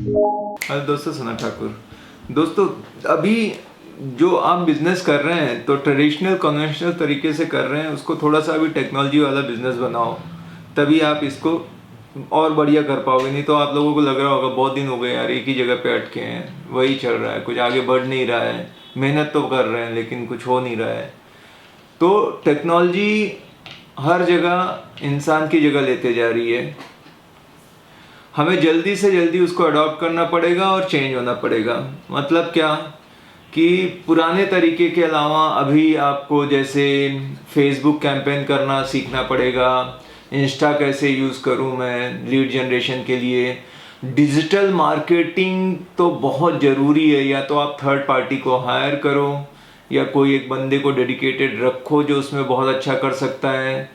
Hello दोस्तों, सना ठाकुर। दोस्तों, अभी जो आप बिजनेस कर रहे हैं तो ट्रेडिशनल कन्वेंशनल तरीके से कर रहे हैं, उसको थोड़ा सा अभी टेक्नोलॉजी वाला बिजनेस बनाओ, तभी आप इसको और बढ़िया कर पाओगे। नहीं तो आप लोगों को लग रहा होगा बहुत दिन हो गए यार, एक ही जगह पे अटके हैं, वही चल रहा है, कुछ आगे बढ़ नहीं रहा है। मेहनत तो कर रहे हैं लेकिन कुछ हो नहीं रहा है। तो टेक्नोलॉजी हर जगह इंसान की जगह लेते जा रही है। हमें जल्दी से जल्दी उसको अडॉप्ट करना पड़ेगा और चेंज होना पड़ेगा। मतलब क्या कि पुराने तरीके के अलावा अभी आपको जैसे फेसबुक कैंपेन करना सीखना पड़ेगा, इंस्टा कैसे यूज़ करूँ मैं लीड जनरेशन के लिए। डिजिटल मार्केटिंग तो बहुत ज़रूरी है, या तो आप थर्ड पार्टी को हायर करो या कोई एक बंदे को डेडिकेटेड रखो जो उसमें बहुत अच्छा कर सकता है।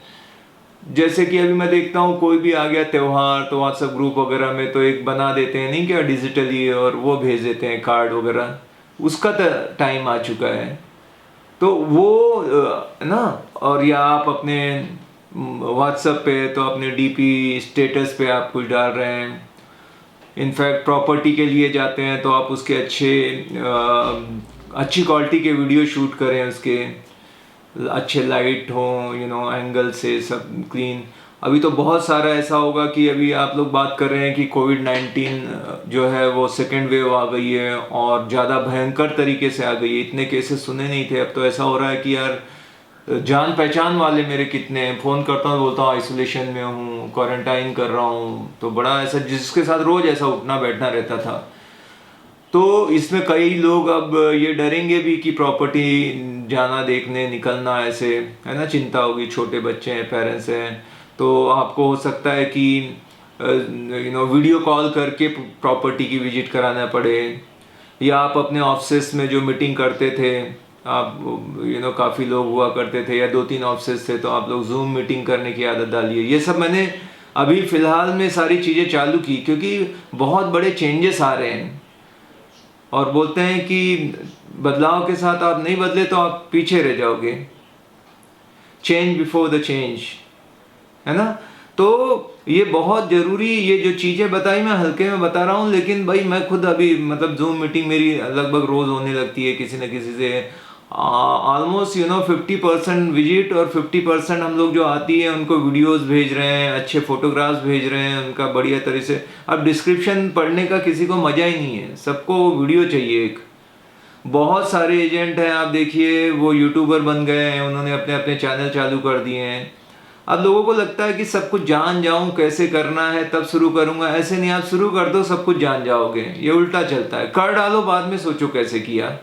जैसे कि अभी मैं देखता हूँ कोई भी आ गया त्योहार तो व्हाट्सएप ग्रुप वगैरह में तो एक बना देते हैं, नहीं क्या, डिजिटली, और वो भेज देते हैं कार्ड वगैरह। उसका टाइम आ चुका है। तो वो ना, और या आप अपने व्हाट्सएप पे तो अपने डीपी स्टेटस पे आप कुछ डाल रहे हैं। इनफैक्ट प्रॉपर्टी के लिए जाते हैं तो आप उसके अच्छी क्वालिटी के वीडियो शूट करें, उसके अच्छे लाइट हो, एंगल से सब क्लीन। अभी तो बहुत सारा ऐसा होगा कि अभी आप लोग बात कर रहे हैं कि कोविड-19 जो है वो सेकेंड वेव आ गई है और ज़्यादा भयंकर तरीके से आ गई है। इतने केसेस सुने नहीं थे। अब तो ऐसा हो रहा है कि यार जान पहचान वाले मेरे कितने हैं, फ़ोन करता हूँ, बोलता हूँ आइसोलेशन में हूँ, क्वारंटाइन कर रहा हूँ, तो बड़ा ऐसा जिसके साथ रोज़ ऐसा उठना बैठना रहता था। तो इसमें कई लोग अब ये डरेंगे भी कि प्रॉपर्टी जाना देखने निकलना, ऐसे है ना, चिंता होगी। छोटे बच्चे हैं, पेरेंट्स हैं, तो आपको हो सकता है कि वीडियो कॉल करके प्रॉपर्टी की विजिट कराना पड़े। या आप अपने ऑफिस में जो मीटिंग करते थे, आप काफ़ी लोग हुआ करते थे या 2-3 ऑफिस थे, तो आप लोग जूम मीटिंग करने की आदत डालिए। ये सब मैंने अभी फ़िलहाल में सारी चीज़ें चालू की क्योंकि बहुत बड़े चेंजेस आ रहे हैं। और बोलते हैं कि बदलाव के साथ आप नहीं बदले तो आप पीछे रह जाओगे। चेंज बिफोर द चेंज, है ना। तो ये बहुत ज़रूरी, ये जो चीज़ें बताई मैं हल्के में बता रहा हूँ, लेकिन भाई मैं खुद अभी मतलब जूम मीटिंग मेरी लगभग रोज़ होने लगती है किसी न किसी से। ऑलमोस्ट 50% विजिट और 50% हम लोग जो आती है उनको वीडियोस भेज रहे हैं, अच्छे फोटोग्राफ्स भेज रहे हैं उनका बढ़िया तरह से। अब डिस्क्रिप्शन पढ़ने का किसी को मज़ा ही नहीं है, सबको वीडियो चाहिए एक। बहुत सारे एजेंट हैं, आप देखिए वो यूट्यूबर बन गए हैं, उन्होंने अपने अपने चैनल चालू कर दिए हैं। अब लोगों को लगता है कि सब कुछ जान जाऊं, कैसे करना है तब शुरू करूंगा। ऐसे नहीं, आप शुरू कर दो सब कुछ जान जाओगे, ये उल्टा चलता है। कर डालो, बाद में सोचो कैसे किया।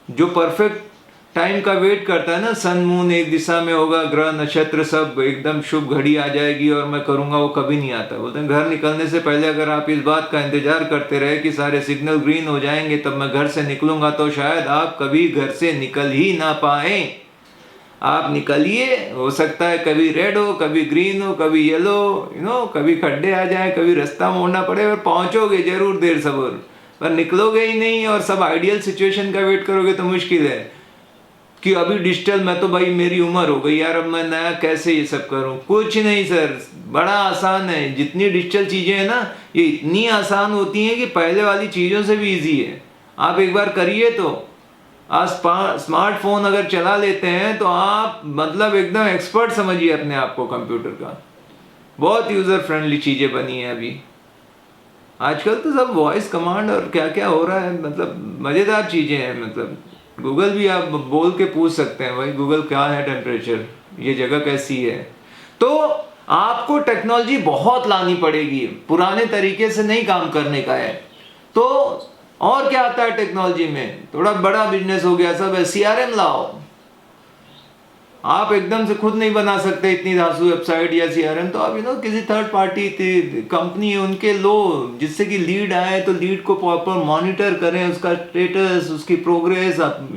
जो परफेक्ट टाइम का वेट करता है ना, सन मून एक दिशा में होगा, ग्रह नक्षत्र सब एकदम शुभ घड़ी आ जाएगी और मैं करूंगा, वो कभी नहीं आता। बोलते हैं घर निकलने से पहले अगर आप इस बात का इंतजार करते रहे कि सारे सिग्नल ग्रीन हो जाएंगे तब मैं घर से निकलूंगा, तो शायद आप कभी घर से निकल ही ना पाए। आप निकलिए, हो सकता है कभी रेड हो, कभी ग्रीन हो, कभी येलो, कभी खड्डे आ जाए, कभी रास्ता मोड़ना पड़े, और पहुंचोगे जरूर देर सबूर। पर निकलोगे ही नहीं और सब आइडियल सिचुएशन का वेट करोगे तो मुश्किल है कि अभी डिजिटल, मैं तो भाई मेरी उम्र हो गई यार, अब मैं नया कैसे ये सब करूं। कुछ नहीं सर, बड़ा आसान है। जितनी डिजिटल चीज़ें हैं ना, ये इतनी आसान होती हैं कि पहले वाली चीज़ों से भी इजी है। आप एक बार करिए तो। आज स्मार्टफोन अगर चला लेते हैं तो आप मतलब एकदम एक्सपर्ट समझिए अपने आप को कंप्यूटर का। बहुत यूज़र फ्रेंडली चीज़ें बनी हैं अभी। आजकल तो सब वॉइस कमांड और क्या क्या हो रहा है, मतलब मज़ेदार चीज़ें हैं। मतलब गूगल भी आप बोल के पूछ सकते हैं, भाई गूगल क्या है टेम्परेचर, ये जगह कैसी है। तो आपको टेक्नोलॉजी बहुत लानी पड़ेगी, पुराने तरीके से नहीं काम करने का है। तो और क्या आता है टेक्नोलॉजी में, थोड़ा बड़ा बिजनेस हो गया सब है, सीआरएम लाओ। आप एकदम से खुद नहीं बना सकते इतनी धांसू वेबसाइट या सीआरएम, तो आप किसी थर्ड पार्टी कंपनी है उनके लो, जिससे कि लीड आए तो लीड को प्रॉपर मॉनिटर करें, उसका स्टेटस, उसकी प्रोग्रेस। आप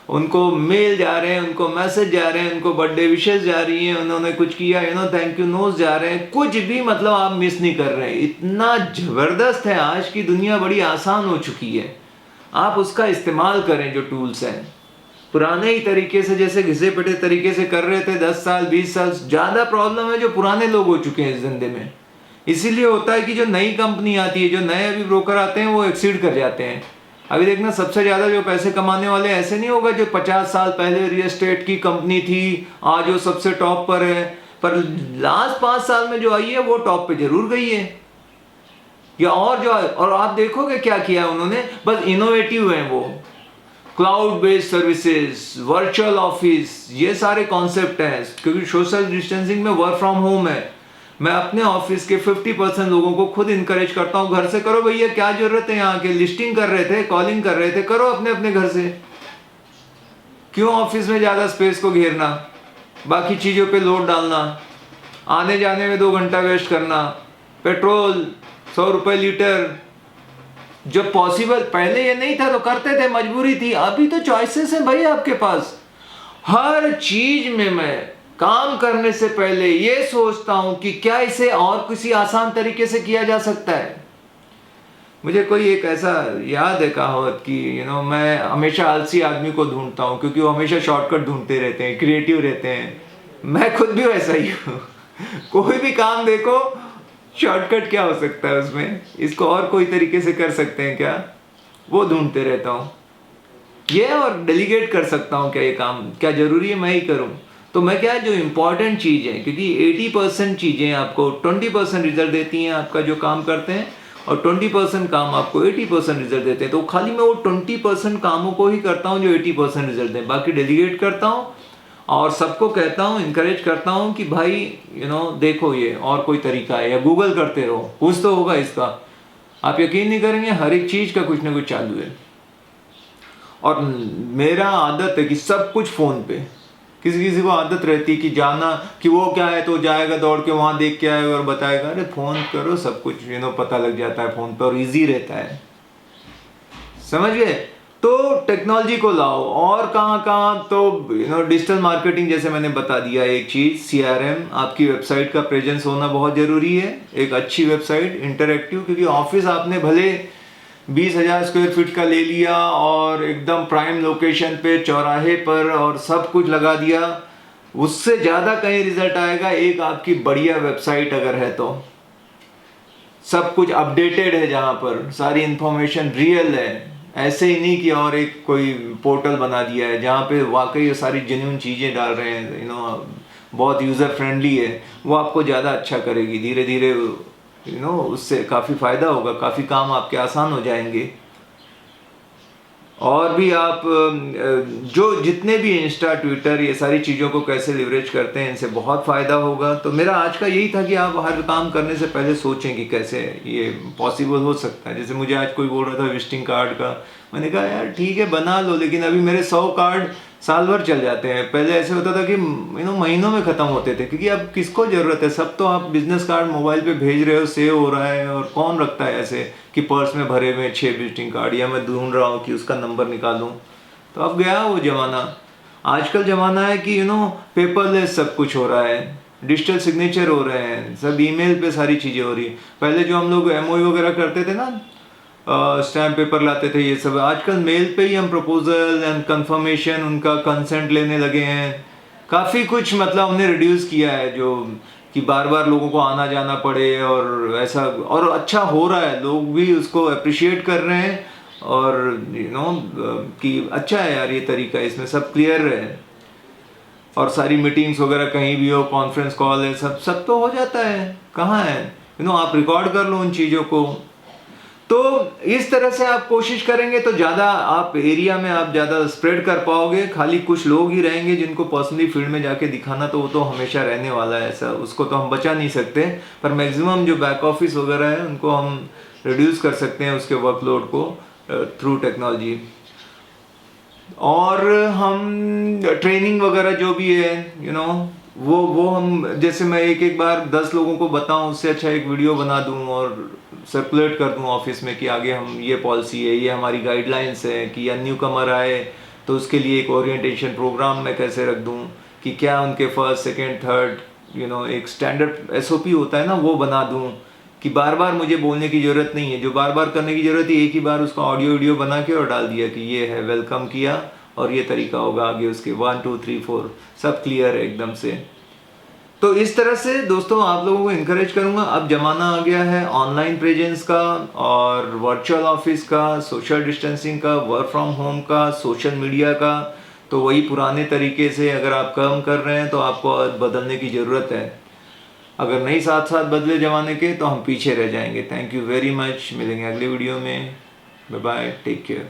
उनको मेल जा रहे हैं, उनको मैसेज जा रहे हैं, उनको बर्थडे विशेष जा रही हैं, उन्होंने कुछ किया थैंक यू नोट जा रहे हैं, कुछ भी मतलब आप मिस नहीं कर रहे हैं। इतना ज़बरदस्त है, आज की दुनिया बड़ी आसान हो चुकी है। आप उसका इस्तेमाल करें जो टूल्स हैं। पुराने ही तरीके से जैसे घिसे पिटे तरीके से कर रहे थे 10 साल 20 साल, ज़्यादा प्रॉब्लम है जो पुराने लोग हो चुके हैं इस धंधे में। इसीलिए होता है कि जो नई कंपनी आती है, जो नए अभी ब्रोकर आते हैं वो एक्सीड कर जाते हैं। अभी देखना सबसे ज़्यादा जो पैसे कमाने वाले ऐसे नहीं होगा जो 50 साल पहले रियल एस्टेट की कंपनी थी आज वो सबसे टॉप पर है, पर लास्ट 5 साल में जो आई है वो टॉप पे जरूर गई है। या और आप देखोगे क्या किया उन्होंने, बस इनोवेटिव है वो। Cloud based services, virtual office, ये सारे कॉन्सेप्ट हैं, क्योंकि सोशल डिस्टेंसिंग में वर्क फ्रॉम होम है। मैं अपने ऑफिस के 50% लोगों को खुद इनकरेज करता हूँ, घर से करो भैया, क्या जरूरत है यहाँ के, लिस्टिंग कर रहे थे, कॉलिंग कर रहे थे, करो अपने अपने घर से। क्यों ऑफिस में ज्यादा स्पेस को घेरना, बाकी चीजों पे लोड डालना, आने जाने में 2 घंटा वेस्ट करना, पेट्रोल 100 रुपए लीटर। जब पॉसिबल, पहले ये नहीं था तो करते थे, मजबूरी थी, अभी तो चॉइसेस है भाई आपके पास। हर चीज में मैं काम करने से पहले ये सोचता हूं कि क्या इसे और किसी आसान तरीके से किया जा सकता है। मुझे कोई एक ऐसा याद है कहावत कि मैं हमेशा आलसी आदमी को ढूंढता हूं क्योंकि वो हमेशा शॉर्टकट ढूंढते रहते हैं, क्रिएटिव रहते हैं। मैं खुद भी वैसा ही हूँ। कोई भी काम देखो, शॉर्टकट क्या हो सकता है उसमें, इसको और कोई तरीके से कर सकते हैं क्या, वो ढूंढते रहता हूँ। ये और डेलीगेट कर सकता हूँ क्या, ये काम क्या जरूरी है मैं ही करूँ। तो मैं क्या, जो इम्पोर्टेंट चीज़ है, क्योंकि 80% चीज़ें आपको 20% रिजल्ट देती हैं आपका जो काम करते हैं, और 20% काम आपको 80% रिजल्ट देते हैं। तो खाली मैं वो 20% कामों को ही करता हूँ जो 80% रिजल्ट दें, बाकी डेलीगेट करता हूँ और सबको कहता हूँ, इनकरेज करता हूँ कि भाई देखो ये और कोई तरीका है, या गूगल करते रहो, कुछ तो होगा इसका। आप यकीन नहीं करेंगे, हर एक चीज़ का कुछ ना कुछ चालू है। और मेरा आदत है कि सब कुछ फ़ोन पे, किसी किसी को आदत रहती है कि जाना, कि वो क्या है तो जाएगा दौड़ के वहाँ देख के आएगा और बताएगा। अरे फ़ोन करो, सब कुछ पता लग जाता है फ़ोन पर, और ईजी रहता है, समझ गए। तो टेक्नोलॉजी को लाओ, और कहाँ कहाँ तो डिजिटल मार्केटिंग, जैसे मैंने बता दिया एक चीज़, CRM, आपकी वेबसाइट का प्रेजेंस होना बहुत ज़रूरी है, एक अच्छी वेबसाइट, इंटरैक्टिव। क्योंकि ऑफिस आपने भले 20,000 स्क्वायर फीट का ले लिया और एकदम प्राइम लोकेशन पे चौराहे पर और सब कुछ लगा दिया, उससे ज़्यादा कहीं रिजल्ट आएगा एक आपकी बढ़िया वेबसाइट अगर है तो, सब कुछ अपडेटेड है, जहाँ पर सारी इंफॉर्मेशन रियल है, ऐसे ही नहीं कि और एक कोई पोर्टल बना दिया है जहाँ पे वाकई ये सारी जेन्युइन चीज़ें डाल रहे हैं, बहुत यूज़र फ्रेंडली है। वो आपको ज़्यादा अच्छा करेगी, धीरे धीरे उससे काफ़ी फ़ायदा होगा, काफ़ी काम आपके आसान हो जाएंगे। और भी आप जो जितने भी इंस्टा, ट्विटर, ये सारी चीज़ों को कैसे लिवरेज करते हैं, इनसे बहुत फ़ायदा होगा। तो मेरा आज का यही था कि आप हर काम करने से पहले सोचें कि कैसे ये पॉसिबल हो सकता है। जैसे मुझे आज कोई बोल रहा था विजिटिंग कार्ड का, मैंने कहा यार ठीक है बना लो, लेकिन अभी मेरे 100 कार्ड साल भर चल जाते हैं। पहले ऐसे होता था कि महीनों में ख़त्म होते थे, क्योंकि अब किसको ज़रूरत है, सब तो आप बिजनेस कार्ड मोबाइल पे भेज रहे हो, सेव हो रहा है, और कौन रखता है ऐसे कि पर्स में भरे हुए 6 विजिटिंग कार्ड, या मैं ढूंढ रहा हूँ कि उसका नंबर निकालूं। तो अब गया वो ज़माना। आजकल ज़माना है कि पेपरलेस सब कुछ हो रहा है, डिजिटल सिग्नेचर हो रहे हैं, सब ईमेल पे सारी चीज़ें हो रही है। पहले जो हम लोग MOU वगैरह करते थे ना, स्टैम्प पेपर लाते थे, ये सब आजकल मेल पे ही हम प्रपोजल एंड कंफर्मेशन, उनका कंसेंट लेने लगे हैं। काफ़ी कुछ मतलब हमने रिड्यूस किया है, जो कि बार बार लोगों को आना जाना पड़े, और ऐसा, और अच्छा हो रहा है, लोग भी उसको अप्रिशिएट कर रहे हैं, और कि अच्छा है यार ये तरीका, इसमें सब क्लियर है। और सारी मीटिंग्स वगैरह कहीं भी हो, कॉन्फ्रेंस कॉल है, सब तो हो जाता है, कहाँ है, आप रिकॉर्ड कर लो उन चीज़ों को। तो इस तरह से आप कोशिश करेंगे तो ज़्यादा आप एरिया में आप ज़्यादा स्प्रेड कर पाओगे। खाली कुछ लोग ही रहेंगे जिनको पर्सनली फील्ड में जाके दिखाना, तो वो तो हमेशा रहने वाला है, ऐसा उसको तो हम बचा नहीं सकते। पर मैक्सिमम जो बैक ऑफिस वगैरह है उनको हम रिड्यूस कर सकते हैं, उसके वर्कलोड को थ्रू टेक्नोलॉजी। और हम ट्रेनिंग वगैरह जो भी है वो हम, जैसे मैं एक बार 10 लोगों को बताऊं, उससे अच्छा एक वीडियो बना दूं और सर्कुलेट कर दूं ऑफिस में कि आगे हम ये पॉलिसी है, ये हमारी गाइडलाइंस है, कि या न्यू कमर आए तो उसके लिए एक ओरिएंटेशन प्रोग्राम मैं कैसे रख दूं, कि क्या उनके फर्स्ट सेकेंड थर्ड एक स्टैंडर्ड SOP होता है ना, वो बना दूं, कि बार बार मुझे बोलने की ज़रूरत नहीं है, जो बार बार करने की ज़रूरत है एक ही बार उसका ऑडियो वीडियो बना के और डाल दिया कि ये है, वेलकम किया और ये तरीका होगा आगे उसके 1 2 3 4, सब क्लियर है एकदम से। तो इस तरह से दोस्तों आप लोगों को इनकरेज करूंगा। अब जमाना आ गया है ऑनलाइन प्रेजेंस का और वर्चुअल ऑफिस का, सोशल डिस्टेंसिंग का, वर्क फ्रॉम होम का, सोशल मीडिया का। तो वही पुराने तरीके से अगर आप काम कर रहे हैं तो आपको बदलने की ज़रूरत है। अगर नहीं साथ साथ बदले ज़माने के तो हम पीछे रह जाएंगे। Thank you very much. मिलेंगे अगले वीडियो में। Bye bye, take care.